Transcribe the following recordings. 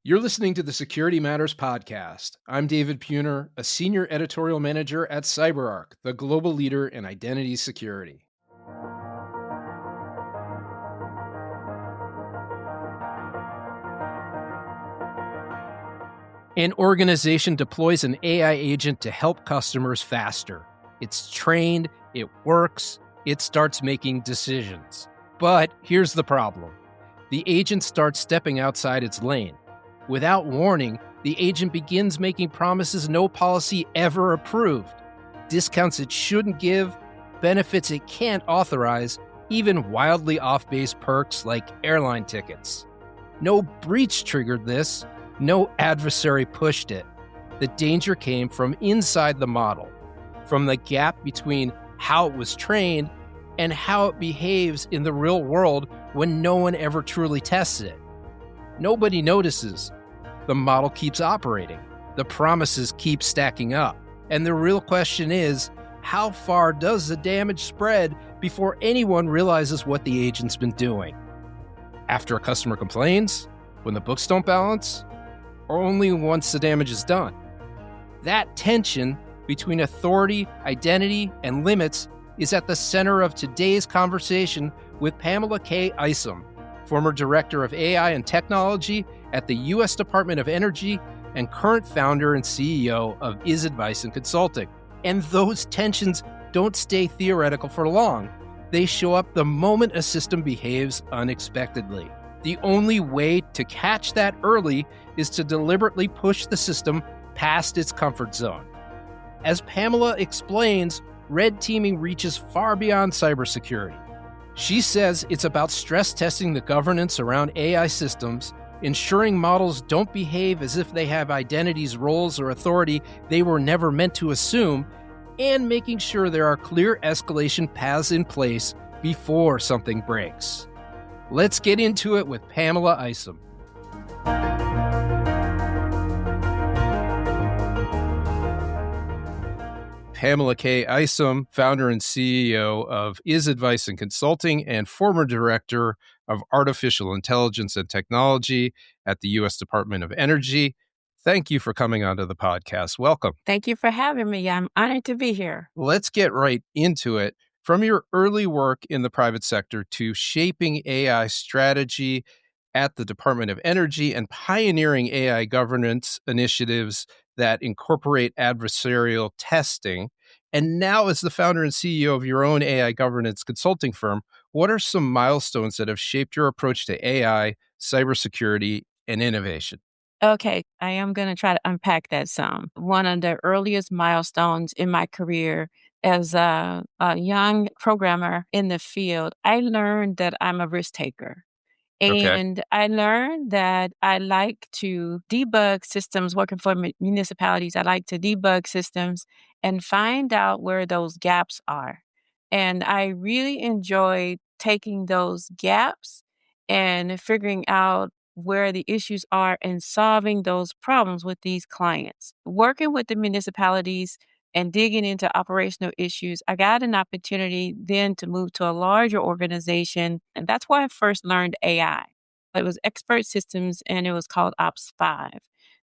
You're listening to the Security Matters podcast. I'm David Puner, a senior editorial manager at CyberArk, the global leader in identity security. An organization deploys an AI agent to help customers faster. It's trained, it works, it starts making decisions. But here's the problem. The agent starts stepping outside its lane. Without warning, the agent begins making promises no policy ever approved. Discounts it shouldn't give, benefits it can't authorize, even wildly off-base perks like airline tickets. No breach triggered this. No adversary pushed it. The danger came from inside the model, from the gap between how it was trained and how it behaves in the real world when no one ever truly tests it. Nobody notices. The model keeps operating. The promises keep stacking up. And the real question is, how far does the damage spread before anyone realizes what the agent's been doing? After a customer complains? When the books don't balance? Or only once the damage is done? That tension between authority, identity, and limits is at the center of today's conversation with Pamela K. Isom, former Director of AI and Technology at the U.S. Department of Energy and current founder and CEO of IsAdvice Consulting. And those tensions don't stay theoretical for long. They show up the moment a system behaves unexpectedly. The only way to catch that early is to deliberately push the system past its comfort zone. As Pamela explains, red teaming reaches far beyond cybersecurity. She says it's about stress testing the governance around AI systems, ensuring models don't behave as if they have identities, roles, or authority they were never meant to assume, and making sure there are clear escalation paths in place before something breaks. Let's get into it with Pamela Isom. Pamela K. Isom, founder and CEO of IsAdvice Consulting and former director of artificial intelligence and technology at the U.S. Department of Energy. Thank you for coming onto the podcast. Welcome. Thank you for having me. I'm honored to be here. Let's get right into it. From your early work in the private sector to shaping AI strategy at the Department of Energy and pioneering AI governance initiatives that incorporate adversarial testing, and now as the founder and CEO of your own AI governance consulting firm, what are some milestones that have shaped your approach to AI, cybersecurity, and innovation? Okay, I am going to try to unpack that some. One of the earliest milestones in my career as a young programmer in the field, I learned that I'm a risk taker. Okay. And I learned that I like to debug systems working for municipalities. I like to debug systems and find out where those gaps are. And I really enjoyed taking those gaps and figuring out where the issues are and solving those problems with these clients. Working with the municipalities and digging into operational issues, I got an opportunity then to move to a larger organization. And that's why I first learned AI. It was expert systems and it was called Ops 5.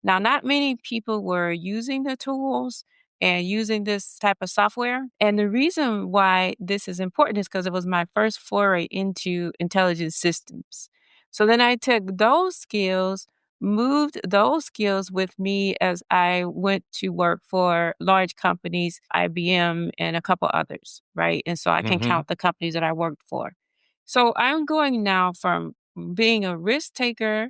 Now, not many people were using the tools and using this type of software. And the reason why this is important is because it was my first foray into intelligence systems. So then I took those skills, moved those skills with me as I went to work for large companies, IBM and a couple others, right? And so I can count the companies that I worked for. So I'm going now from being a risk taker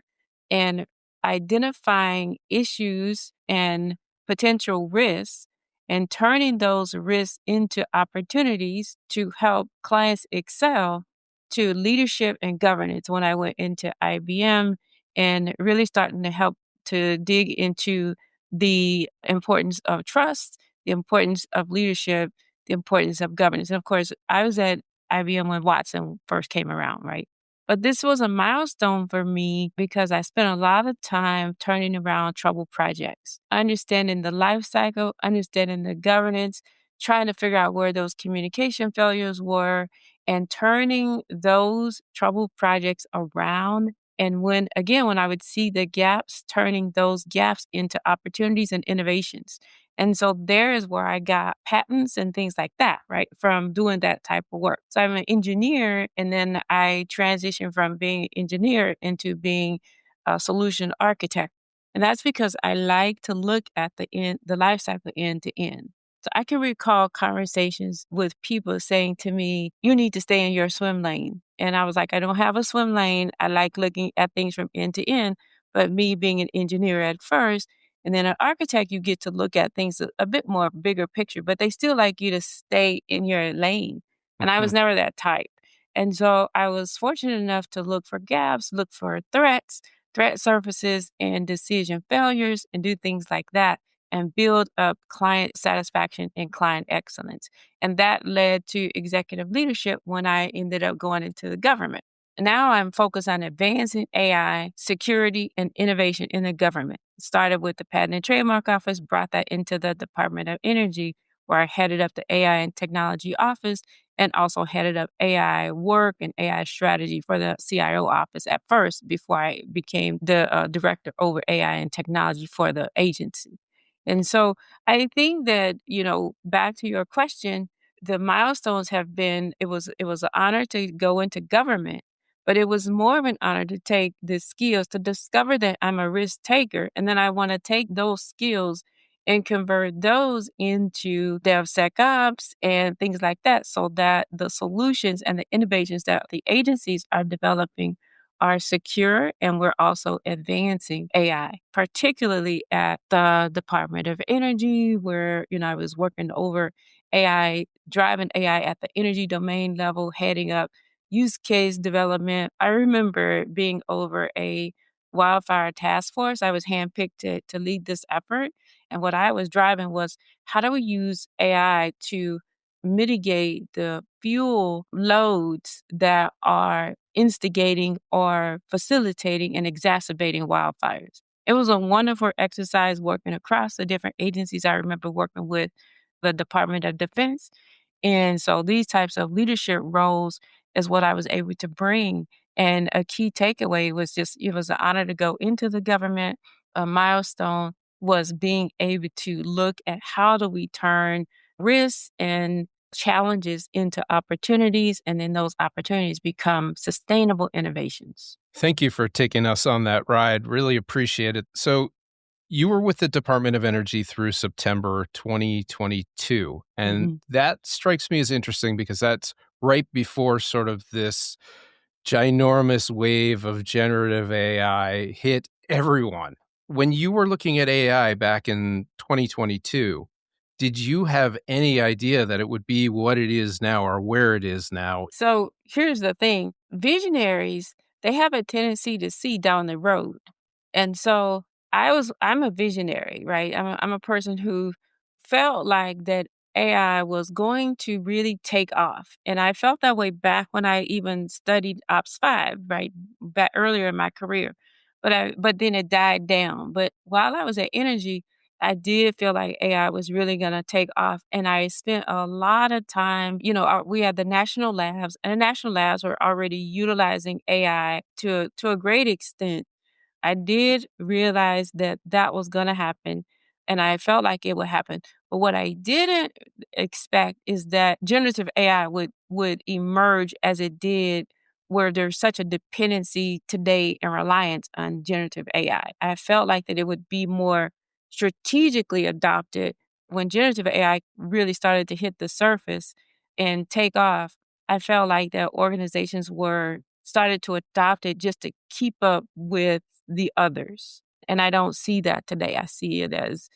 and identifying issues and potential risks and turning those risks into opportunities to help clients excel to leadership and governance when I went into IBM and really starting to help to dig into the importance of trust, the importance of leadership, the importance of governance. And of course, I was at IBM when Watson first came around, right? But this was a milestone for me because I spent a lot of time turning around trouble projects, understanding the life cycle, understanding the governance, trying to figure out where those communication failures were, and turning those trouble projects around And when I would see the gaps, turning those gaps into opportunities and innovations. And so there is where I got patents and things like that, right? From doing that type of work. So I'm an engineer, and then I transitioned from being an engineer into being a solution architect. And that's because I like to look at the life cycle end to end. So I can recall conversations with people saying to me, "You need to stay in your swim lane." And I was like, "I don't have a swim lane. I like looking at things from end to end." But me being an engineer at first, and then an architect, you get to look at things a bit more bigger picture, but they still like you to stay in your lane. And I was Mhm. never that type. And so I was fortunate enough to look for gaps, look for threats, threat surfaces, and decision failures, and do things like that and build up client satisfaction and client excellence. And that led to executive leadership when I ended up going into the government. Now I'm focused on advancing AI, security, and innovation in the government. Started with the Patent and Trademark Office, brought that into the Department of Energy, where I headed up the AI and Technology Office and also headed up AI work and AI strategy for the CIO office at first before I became the director over AI and technology for the agency. And so I think that, back to your question, the milestones have been it was an honor to go into government, but it was more of an honor to take the skills to discover that I'm a risk taker. And then I want to take those skills and convert those into DevSecOps and things like that so that the solutions and the innovations that the agencies are developing are secure, and we're also advancing AI, particularly at the Department of Energy, where, I was working over AI, driving AI at the energy domain level, heading up use case development. I remember being over a wildfire task force. I was handpicked to lead this effort. And what I was driving was, how do we use AI to mitigate the fuel loads that are instigating or facilitating and exacerbating wildfires? It was a wonderful exercise working across the different agencies. I remember working with the Department of Defense. And so these types of leadership roles is what I was able to bring. And a key takeaway was just it was an honor to go into the government. A milestone was being able to look at how do we turn risks and challenges into opportunities, and then those opportunities become sustainable innovations. Thank you for taking us on that ride. Really appreciate it. So, you were with the Department of Energy through September 2022. And Mhm. that strikes me as interesting because that's right before sort of this ginormous wave of generative AI hit everyone. When you were looking at AI back in 2022, did you have any idea that it would be what it is now or where it is now? So here's the thing, visionaries, they have a tendency to see down the road. And so I'm a visionary, right? I'm a person who felt like that AI was going to really take off. And I felt that way back when I even studied Ops 5, right? Back earlier in my career. But then it died down. But while I was at Energy, I did feel like AI was really going to take off. And I spent a lot of time, we had the national labs, and the national labs were already utilizing AI to a great extent. I did realize that that was going to happen, and I felt like it would happen. But what I didn't expect is that generative AI would emerge as it did, where there's such a dependency today and reliance on generative AI. I felt like that it would be more strategically adopted when generative AI really started to hit the surface and take off. I felt like that organizations were started to adopt it just to keep up with the others. And I don't see that today. I see it as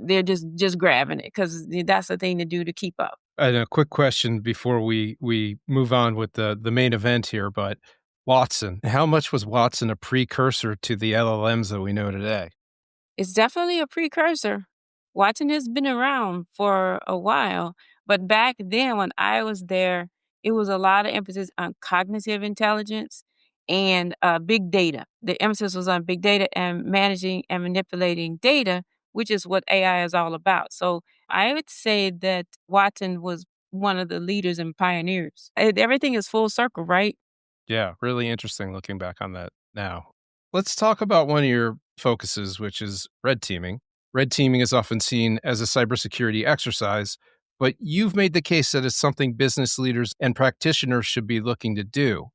they're just grabbing it because that's the thing to do to keep up. And a quick question before we move on with the main event here, but Watson, how much was Watson a precursor to the LLMs that we know today? It's definitely a precursor. Watching has been around for a while, but back then when I was there, it was a lot of emphasis on cognitive intelligence and big data. The emphasis was on big data and managing and manipulating data, which is what AI is all about. So I would say that Watson was one of the leaders and pioneers. Everything is full circle, right? Yeah, really interesting looking back on that now. Let's talk about one of your focuses, which is red teaming. Red teaming is often seen as a cybersecurity exercise, but you've made the case that it's something business leaders and practitioners should be looking to do.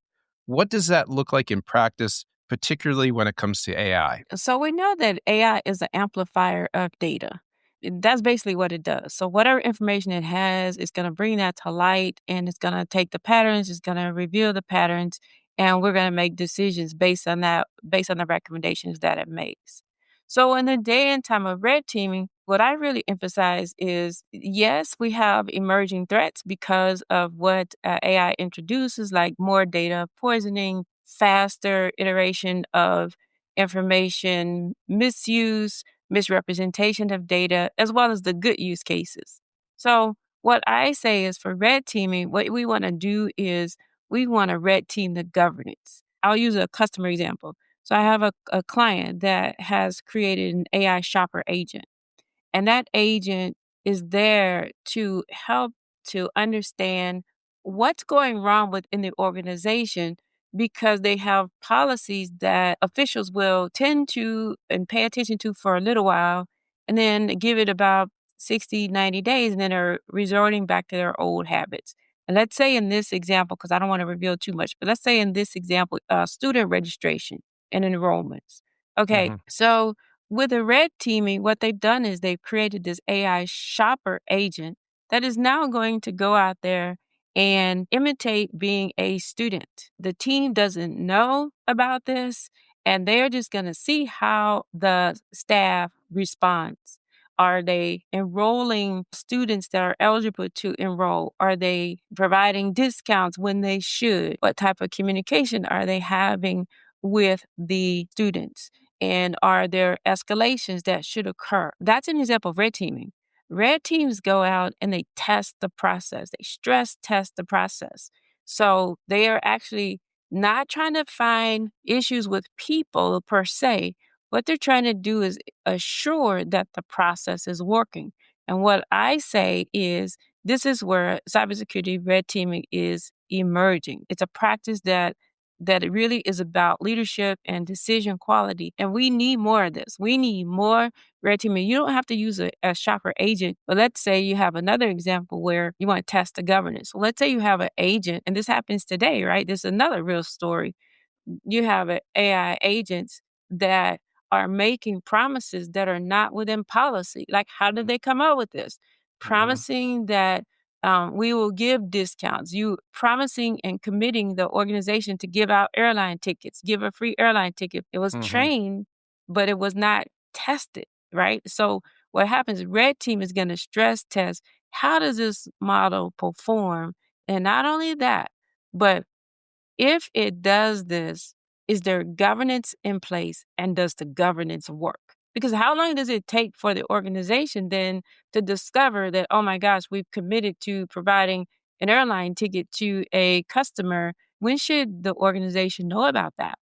What does that look like in practice, particularly when it comes to AI? So we know that AI is an amplifier of data. That's basically what it does. So whatever information it has, it's going to bring that to light and it's going to take the patterns, it's going to reveal the patterns, and we're going to make decisions based on that, based on the recommendations that it makes. So in the day and time of red teaming, what I really emphasize is yes, we have emerging threats because of what AI introduces, like more data poisoning, faster iteration of information misuse, misrepresentation of data, as well as the good use cases. So, what I say is for red teaming, what we want to do is we want to red team the governance. I'll use a customer example. So, I have a client that has created an AI shopper agent. And that agent is there to help to understand what's going wrong within the organization because they have policies that officials will tend to and pay attention to for a little while and then give it about 60, 90 days and then are resorting back to their old habits. And let's say in this example, because I don't want to reveal too much, but let's say in this example, student registration and enrollments. Okay, Hmm. so with the red teaming, what they've done is they've created this AI shopper agent that is now going to go out there and imitate being a student. The team doesn't know about this, and they're just going to see how the staff responds. Are they enrolling students that are eligible to enroll? Are they providing discounts when they should? What type of communication are they having with the students? And are there escalations that should occur? That's an example of red teaming. Red teams go out and they test the process, they stress test the process. So they are actually not trying to find issues with people per se. What they're trying to do is assure that the process is working. And what I say is this is where cybersecurity red teaming is emerging. It's a practice that it really is about leadership and decision quality. And we need more of this. We need more red teaming. You don't have to use a shopper agent, but let's say you have another example where you want to test the governance. So let's say you have an agent, and this happens today, right? This is another real story. You have AI agents that are making promises that are not within policy. Like, how did they come up with this? Hmm. Promising that we will give discounts. You promising and committing the organization to give out airline tickets, give a free airline ticket. It was Hmm. trained, but it was not tested, right? So what happens? Red team is going to stress test how does this model perform, and not only that, but if it does this, is there governance in place and does the governance work? Because how long does it take for the organization then to discover that, oh my gosh, we've committed to providing an airline ticket to a customer? When should the organization know about that?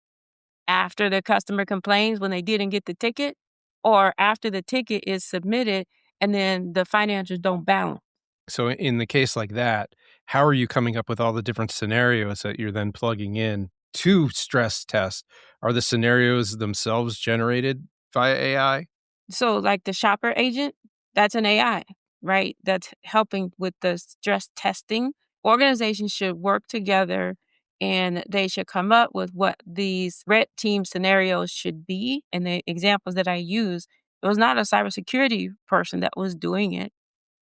After the customer complains when they didn't get the ticket, or after the ticket is submitted and then the financials don't balance? So, in the case like that, how are you coming up with all the different scenarios that you're then plugging in to stress test? Are the scenarios themselves generated via AI? So, like the shopper agent, that's an AI, right? That's helping with the stress testing. Organizations should work together and they should come up with what these red team scenarios should be. And the examples that I use, it was not a cybersecurity person that was doing it,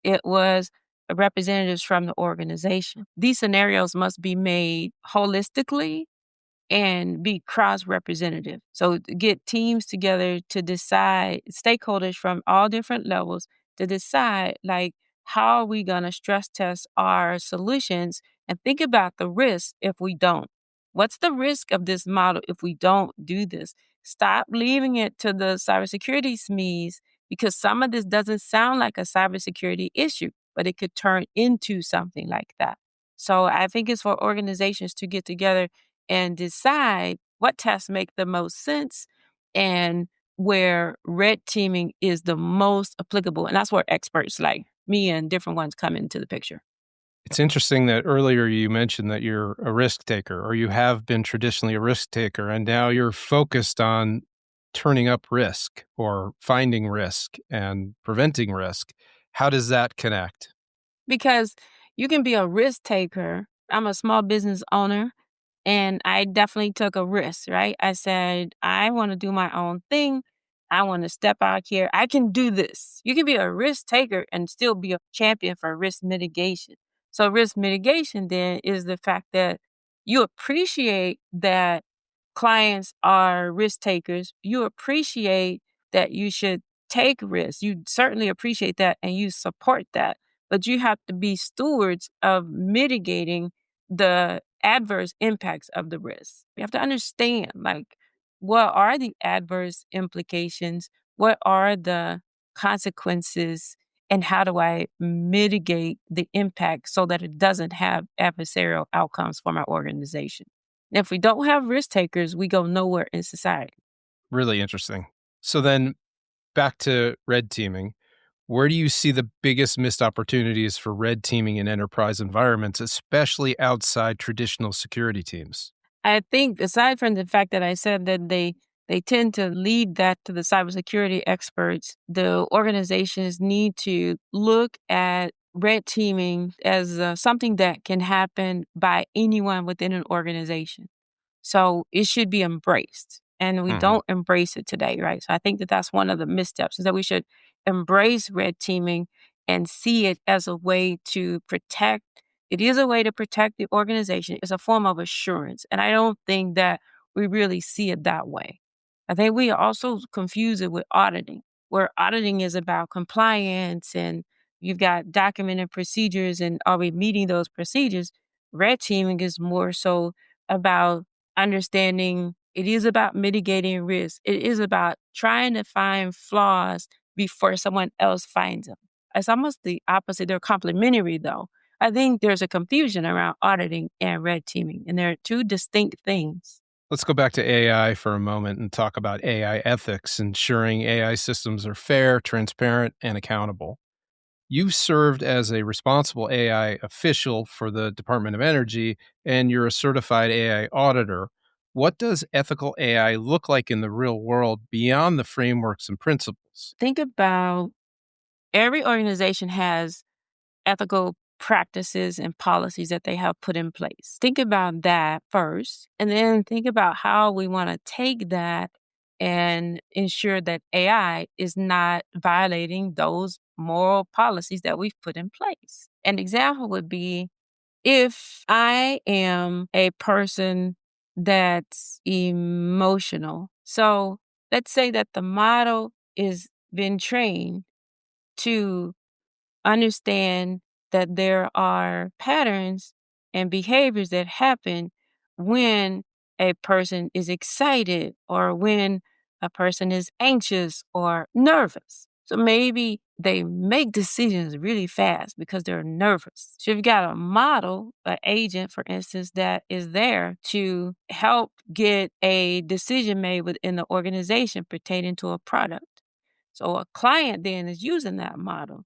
it was representatives from the organization. These scenarios must be made holistically and be cross representative. So get teams together to decide, stakeholders from all different levels to decide like how are we going to stress test our solutions and think about the risk if we don't. What's the risk of this model if we don't do this? Stop leaving it to the cybersecurity SMEs because some of this doesn't sound like a cybersecurity issue, but it could turn into something like that. So I think it's for organizations to get together and decide what tests make the most sense and where red teaming is the most applicable. And that's where experts like me and different ones come into the picture. It's interesting that earlier you mentioned that you're a risk taker, or you have been traditionally a risk taker, and now you're focused on turning up risk or finding risk and preventing risk. How does that connect? Because you can be a risk taker. I'm a small business owner. And I definitely took a risk, right? I said, I want to do my own thing. I want to step out here. I can do this. You can be a risk taker and still be a champion for risk mitigation. So, risk mitigation then is the fact that you appreciate that clients are risk takers. You appreciate that you should take risks. You certainly appreciate that and you support that. But you have to be stewards of mitigating the adverse impacts of the risk. You have to understand, like, what are the adverse implications? What are the consequences? And how do I mitigate the impact so that it doesn't have adversarial outcomes for my organization? And if we don't have risk takers, we go nowhere in society. Really interesting. So then back to red teaming. Where do you see the biggest missed opportunities for red teaming in enterprise environments, especially outside traditional security teams? I think aside from the fact that I said that they tend to lead that to the cybersecurity experts, the organizations need to look at red teaming as something that can happen by anyone within an organization. So it should be embraced. And we Hmm. don't embrace it today, right? So I think that that's one of the missteps is that we should embrace red teaming and see it as a way to protect. It is a way to protect the organization. It's a form of assurance. And I don't think that we really see it that way. I think we also confuse it with auditing, where auditing is about compliance and you've got documented procedures and are we meeting those procedures? Red teaming is more so about understanding it is about mitigating risk. It is about trying to find flaws before someone else finds them. It's almost the opposite. They're complementary, though. I think there's a confusion around auditing and red teaming, and they're two distinct things. Let's go back to AI for a moment and talk about AI ethics, ensuring AI systems are fair, transparent, and accountable. You've served as a responsible AI official for the Department of Energy, and you're a certified AI auditor. What does ethical AI look like in the real world beyond the frameworks and principles? Think about every organization has ethical practices and policies that they have put in place. Think about that first, and then think about how we want to take that and ensure that AI is not violating those moral policies that we've put in place. An example would be if I am a person that's emotional. So let's say that the model is been trained to understand that there are patterns and behaviors that happen when a person is excited or when a person is anxious or nervous. So maybe they make decisions really fast because they're nervous. So you've got a model, an agent, for instance, that is there to help get a decision made within the organization pertaining to a product. So a client then is using that model.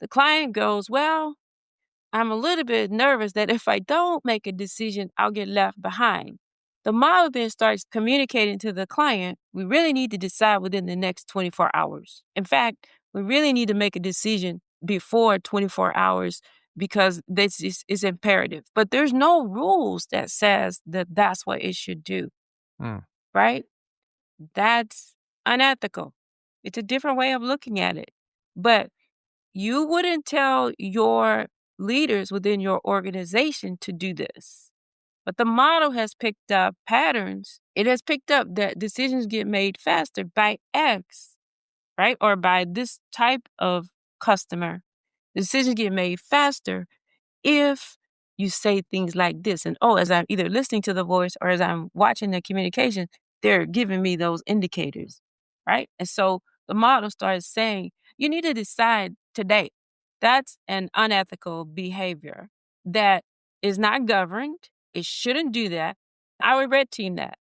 The client goes, well, I'm a little bit nervous that if I don't make a decision, I'll get left behind. The model then starts communicating to the client, we really need to decide within the next 24 hours. In fact, we really need to make a decision before 24 hours because is imperative. But there's no rules that says that that's what it should do, Hmm. right? That's unethical. It's a different way of looking at it. But you wouldn't tell your leaders within your organization to do this. But the model has picked up patterns. It has picked up that decisions get made faster by X, right? Or by this type of customer. Decisions get made faster if you say things like this. And as I'm either listening to the voice or as I'm watching the communication, they're giving me those indicators, right? And so the model starts saying, you need to decide today. That's an unethical behavior that is not governed. It shouldn't do that. I would red team that.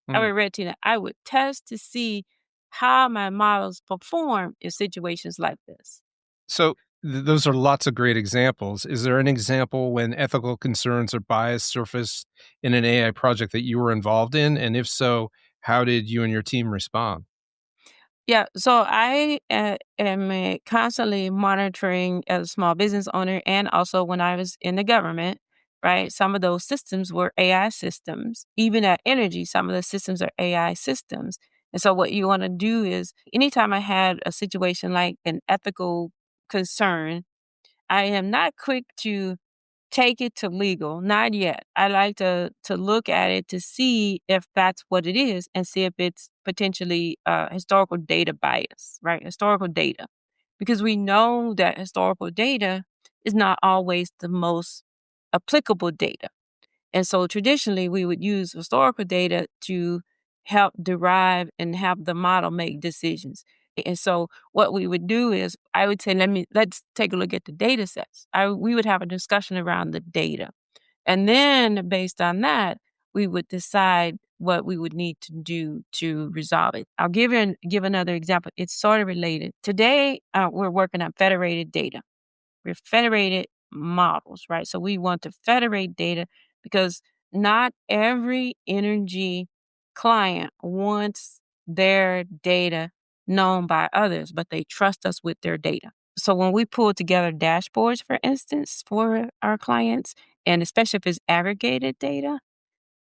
I Hmm. would red team that. I would test to see how my models perform in situations like this. So Those are lots of great examples. Is there an example when ethical concerns or bias surfaced in an AI project that you were involved in? And if so, how did you and your team respond? Yeah, so I am constantly monitoring as a small business owner and also when I was in the government, right? Some of those systems were AI systems. Even at energy, some of the systems are AI systems. And so what you want to do is anytime I had a situation like an ethical concern, I am not quick to take it to legal, not yet. I like to look at it to see if that's what it is and see if it's potentially historical data bias, right? Historical data. Because we know that historical data is not always the most applicable data. And so traditionally, we would use historical data to help derive and have the model make decisions. And so what we would do is I would say, let's take a look at the data sets. We would have a discussion around the data. And then based on that, we would decide what we would need to do to resolve it. I'll give another example. It's sort of related. Today, we're working on federated data. We're federated models, right? So we want to federate data because not every energy client wants their data known by others, but they trust us with their data. So when we pull together dashboards, for instance, for our clients, and especially if it's aggregated data,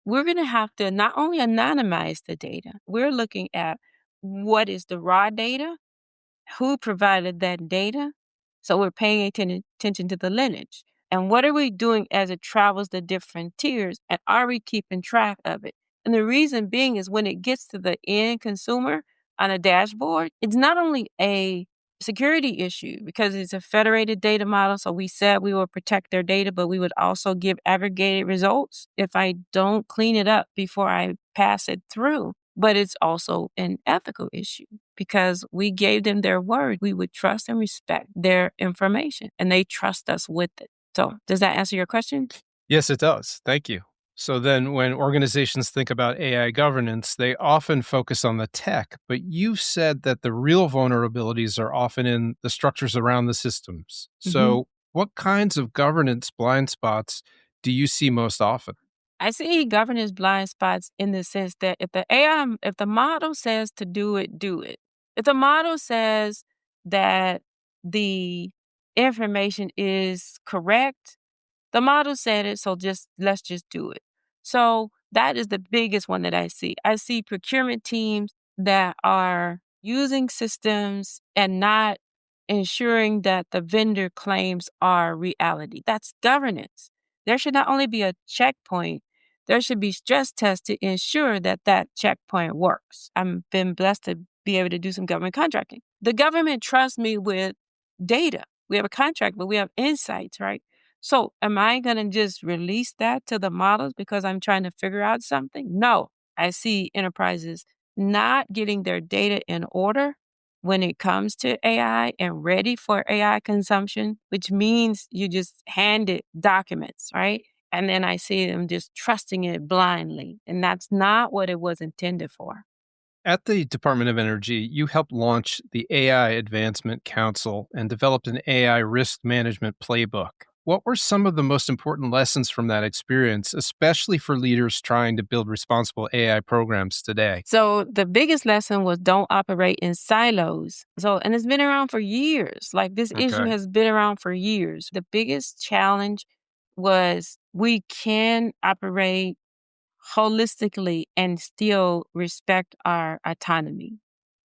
we're going to have to not only anonymize the data, we're looking at what is the raw data, who provided that data. So we're paying attention to the lineage. And what are we doing as it travels the different tiers? And are we keeping track of it? And the reason being is when it gets to the end consumer on a dashboard, it's not only a security issue because it's a federated data model. So we said we will protect their data, but we would also give aggregated results if I don't clean it up before I pass it through. But it's also an ethical issue because we gave them their word. We would trust and respect their information, and they trust us with it. So, does that answer your question? Yes, it does. Thank you. So then, when organizations think about AI governance, they often focus on the tech, but you've said that the real vulnerabilities are often in the structures around the systems. hmm So, what kinds of governance blind spots do you see most often? I see governance blind spots in the sense that if the model says to do it, do it. If the model says that the information is correct, the model said it, so let's just do it. So that is the biggest one that I see. I see procurement teams that are using systems and not ensuring that the vendor claims are reality. That's governance. There should not only be a checkpoint, there should be stress tests to ensure that that checkpoint works. I've been blessed to be able to do some government contracting. The government trusts me with data. We have a contract, but we have insights, right? So am I going to just release that to the models because I'm trying to figure out something? No, I see enterprises not getting their data in order when it comes to AI and ready for AI consumption, which means you just hand it documents, right? And then I see them just trusting it blindly. And that's not what it was intended for. At the Department of Energy, you helped launch the AI Advancement Council and developed an AI risk management playbook. What were some of the most important lessons from that experience, especially for leaders trying to build responsible AI programs today? So the biggest lesson was don't operate in silos. And it's been around for years. Like this issue Okay. has been around for years. The biggest challenge was we can operate holistically and still respect our autonomy.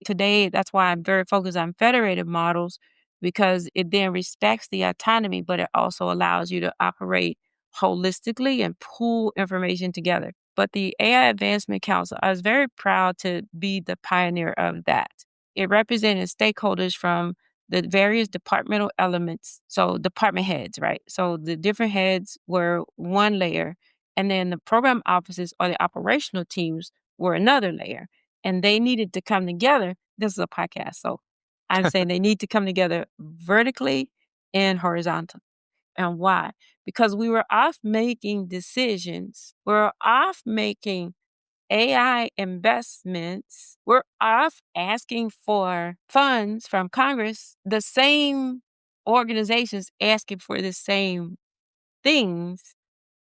Today, that's why I'm very focused on federated models because it then respects the autonomy, but it also allows you to operate holistically and pull information together. But the AI Advancement Council, I was very proud to be the pioneer of that. It represented stakeholders from the various departmental elements, so department heads, right? So the different heads were one layer, and then the program offices or the operational teams were another layer. And they needed to come together. This is a podcast. So I'm saying they need to come together vertically and horizontally. And why? Because we were off making decisions. We're off making AI investments. We're off asking for funds from Congress the same organizations asking for the same things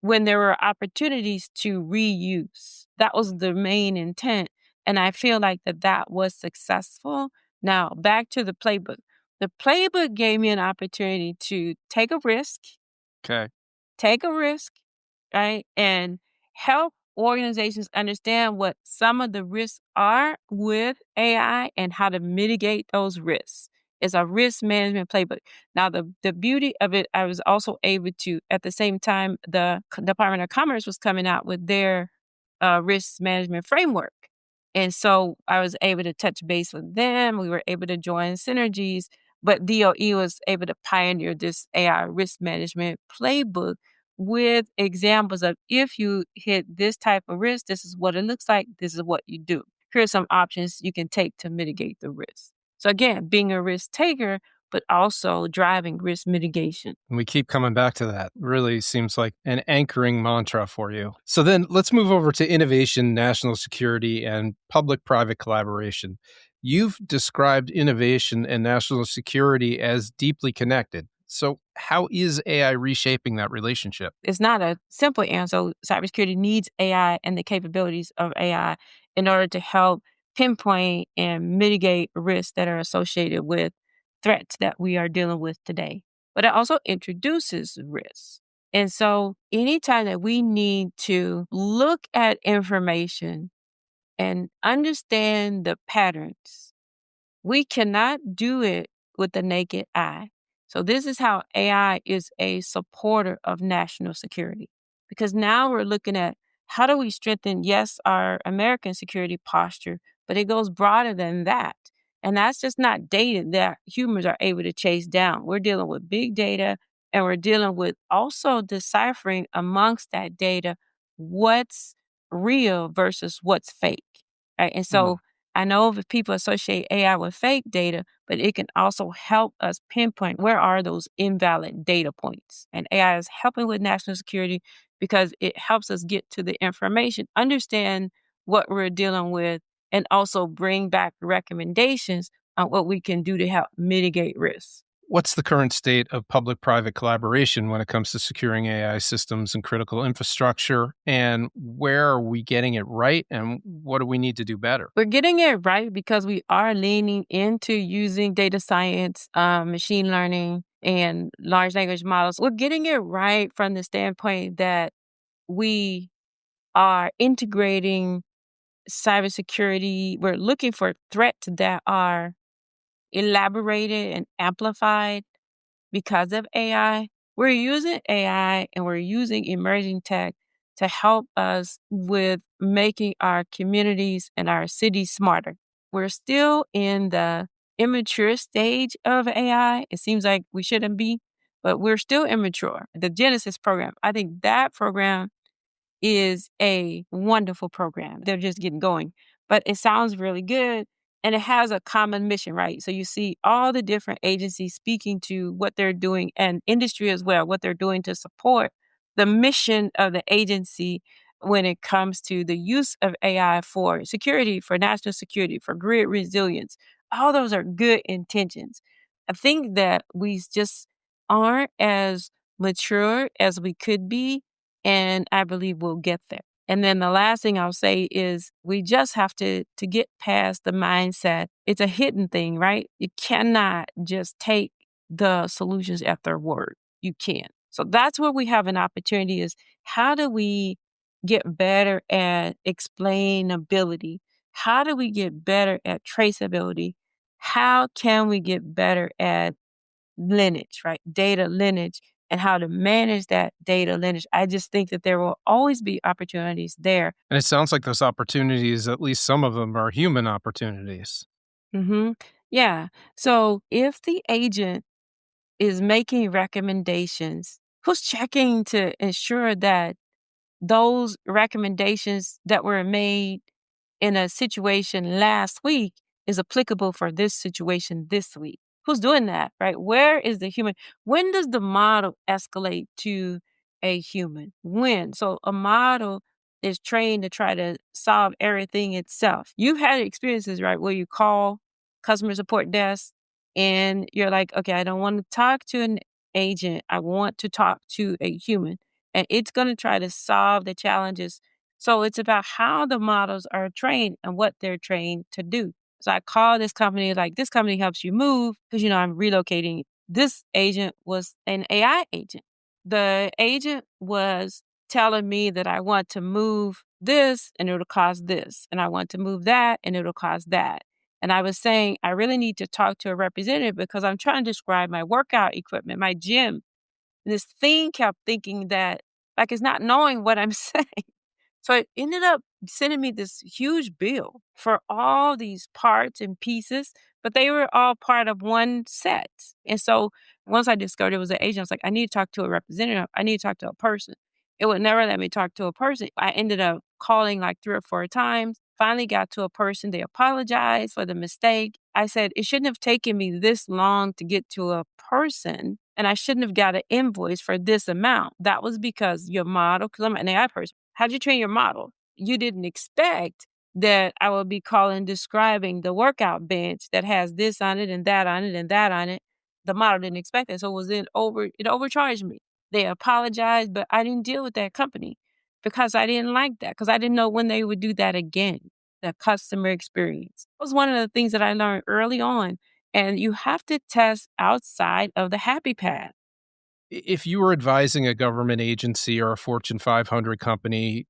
when there were opportunities to reuse. That was the main intent. And I feel like that was successful. Now, back to the playbook. The playbook gave me an opportunity to Okay. take a risk, right? And help organizations understand what some of the risks are with AI and how to mitigate those risks. It's a risk management playbook. Now, the beauty of it, I was also able to, at the same time, the Department of Commerce was coming out with their risk management framework. And so I was able to touch base with them. We were able to join synergies, but DOE was able to pioneer this AI risk management playbook with examples of if you hit this type of risk, this is what it looks like, this is what you do. Here are some options you can take to mitigate the risk. So again, being a risk taker, but also driving risk mitigation. And we keep coming back to that. Really seems like an anchoring mantra for you. So then let's move over to innovation, national security, and public private collaboration. You've described innovation and national security as deeply connected. So, how is AI reshaping that relationship? It's not a simple answer. Cybersecurity needs AI and the capabilities of AI in order to help pinpoint and mitigate risks that are associated with threats that we are dealing with today. But it also introduces risks. And so anytime that we need to look at information and understand the patterns, we cannot do it with the naked eye. So this is how AI is a supporter of national security. Because now we're looking at how do we strengthen, yes, our American security posture, but it goes broader than that. And that's just not data that humans are able to chase down. We're dealing with big data and we're dealing with also deciphering amongst that data what's real versus what's fake. Right. And so I know that people associate AI with fake data, but it can also help us pinpoint where are those invalid data points. And AI is helping with national security because it helps us get to the information, understand what we're dealing with, and also bring back recommendations on what we can do to help mitigate risks. What's the current state of public private collaboration when it comes to securing AI systems and critical infrastructure? And where are we getting it right? And what do we need to do better? We're getting it right because we are leaning into using data science, machine learning, and large language models. We're getting it right from the standpoint that we are integrating cybersecurity. We're looking for threats that are elaborated and amplified because of AI. We're using AI and we're using emerging tech to help us with making our communities and our cities smarter. We're still in the immature stage of AI. It seems like we shouldn't be, but we're still immature. The Genesis program, I think that program is a wonderful program. They're just getting going, but it sounds really good and it has a common mission, right? So you see all the different agencies speaking to what they're doing and industry as well, what they're doing to support the mission of the agency when it comes to the use of AI for security, for national security, for grid resilience. All those are good intentions. I think that we just aren't as mature as we could be, and I believe we'll get there. And then the last thing I'll say is we just have to get past the mindset. It's a hidden thing, right? You cannot just take the solutions at their word. You can't. So that's where we have an opportunity is how do we get better at explainability? How do we get better at traceability? How can we get better at lineage, right? Data lineage and how to manage that data lineage. I just think that there will always be opportunities there. And it sounds like those opportunities, at least some of them, are human opportunities. hmm Yeah. So if the agent is making recommendations, who's checking to ensure that those recommendations that were made in a situation last week is applicable for this situation this week? Who's doing that, right? Where is the human? When does the model escalate to a human? When? So a model is trained to try to solve everything itself. You've had experiences, right, where you call customer support desk and you're like, okay, I don't want to talk to an agent. I want to talk to a human. And it's going to try to solve the challenges. So it's about how the models are trained and what they're trained to do. So I call this company, like, this company helps you move because, I'm relocating. This agent was an AI agent. The agent was telling me that I want to move this and it'll cost this, and I want to move that and it'll cost that. And I was saying, I really need to talk to a representative because I'm trying to describe my workout equipment, my gym. And this thing kept thinking that, like, it's not knowing what I'm saying. So it ended up sending me this huge bill for all these parts and pieces, but they were all part of one set. And so once I discovered it was an agent, I was like, I need to talk to a representative. I need to talk to a person. It would never let me talk to a person. I ended up calling like 3 or 4 times. Finally got to a person. They apologized for the mistake. I said, it shouldn't have taken me this long to get to a person, and I shouldn't have got an invoice for this amount. That was because your model, because I'm an AI person, how'd you train your model? You didn't expect that I would be calling describing the workout bench that has this on it and that on it and that on it. The model didn't expect that. So it overcharged me. They apologized, but I didn't deal with that company because I didn't like that, because I didn't know when they would do that again. The customer experience was one of the things that I learned early on. And you have to test outside of the happy path. If you were advising a government agency or a Fortune 500 company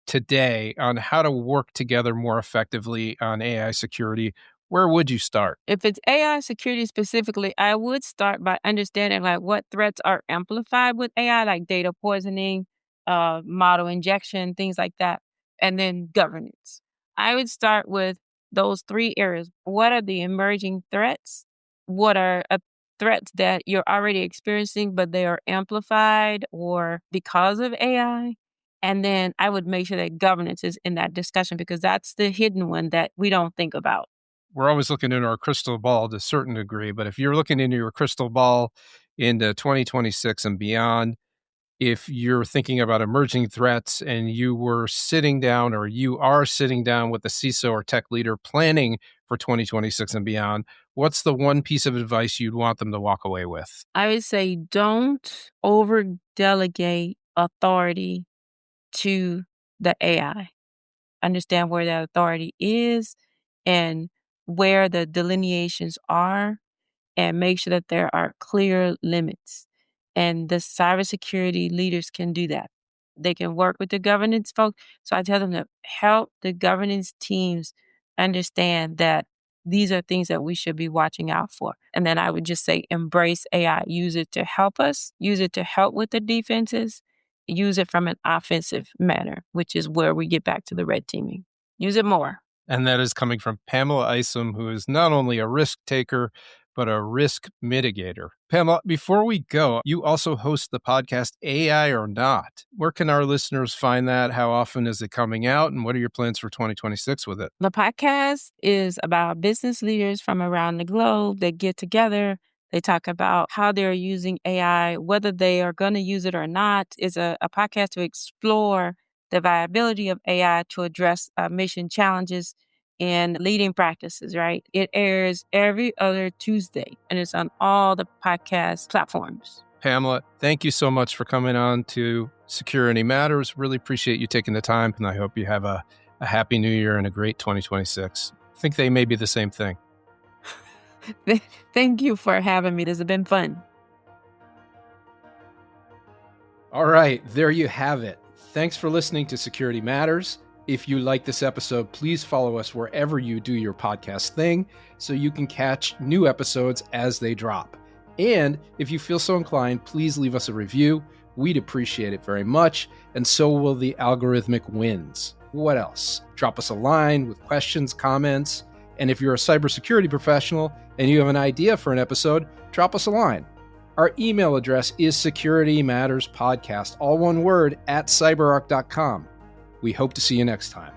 today on how to work together more effectively on AI security, where would you start? If it's AI security specifically, I would start by understanding like what threats are amplified with AI, like data poisoning, model injection, things like that, and then governance. I would start with those 3 areas. What are the emerging threats? What are threats that you're already experiencing, but they are amplified or because of AI? And then I would make sure that governance is in that discussion, because that's the hidden one that we don't think about. We're always looking into our crystal ball to a certain degree, but if you're looking into your crystal ball into 2026 and beyond, if you're thinking about emerging threats and you were sitting down or you are sitting down with the CISO or tech leader planning for 2026 and beyond, what's the one piece of advice you'd want them to walk away with? I would say don't over delegate authority to the AI. Understand where that authority is and where the delineations are, and make sure that there are clear limits. And the cybersecurity leaders can do that. They can work with the governance folks. So I tell them to help the governance teams understand that these are things that we should be watching out for. And then I would just say, embrace AI. Use it to help us, use it to help with the defenses, use it from an offensive manner, which is where we get back to the red teaming. Use it more. And that is coming from Pamela Isom, who is not only a risk taker, but a risk mitigator. Pamela, before we go, you also host the podcast AI or Not. Where can our listeners find that? How often is it coming out? And what are your plans for 2026 with it? The podcast is about business leaders from around the globe that get together. They talk about how they're using AI, whether they are going to use it or not. It's a podcast to explore the viability of AI to address mission challenges and leading practices, right? It airs every other Tuesday, and it's on all the podcast platforms. Pamela, thank you so much for coming on to Security Matters. Really appreciate you taking the time, and I hope you have a happy new year and a great 2026. I think they may be the same thing. Thank you for having me. This has been fun. All right, there you have it. Thanks for listening to Security Matters. If you like this episode, please follow us wherever you do your podcast thing so you can catch new episodes as they drop. And if you feel so inclined, please leave us a review. We'd appreciate it very much, and so will the algorithmic wins. What else? Drop us a line with questions, comments, and if you're a cybersecurity professional and you have an idea for an episode, drop us a line. Our email address is securitymatterspodcast, all one word, @cyberark.com. We hope to see you next time.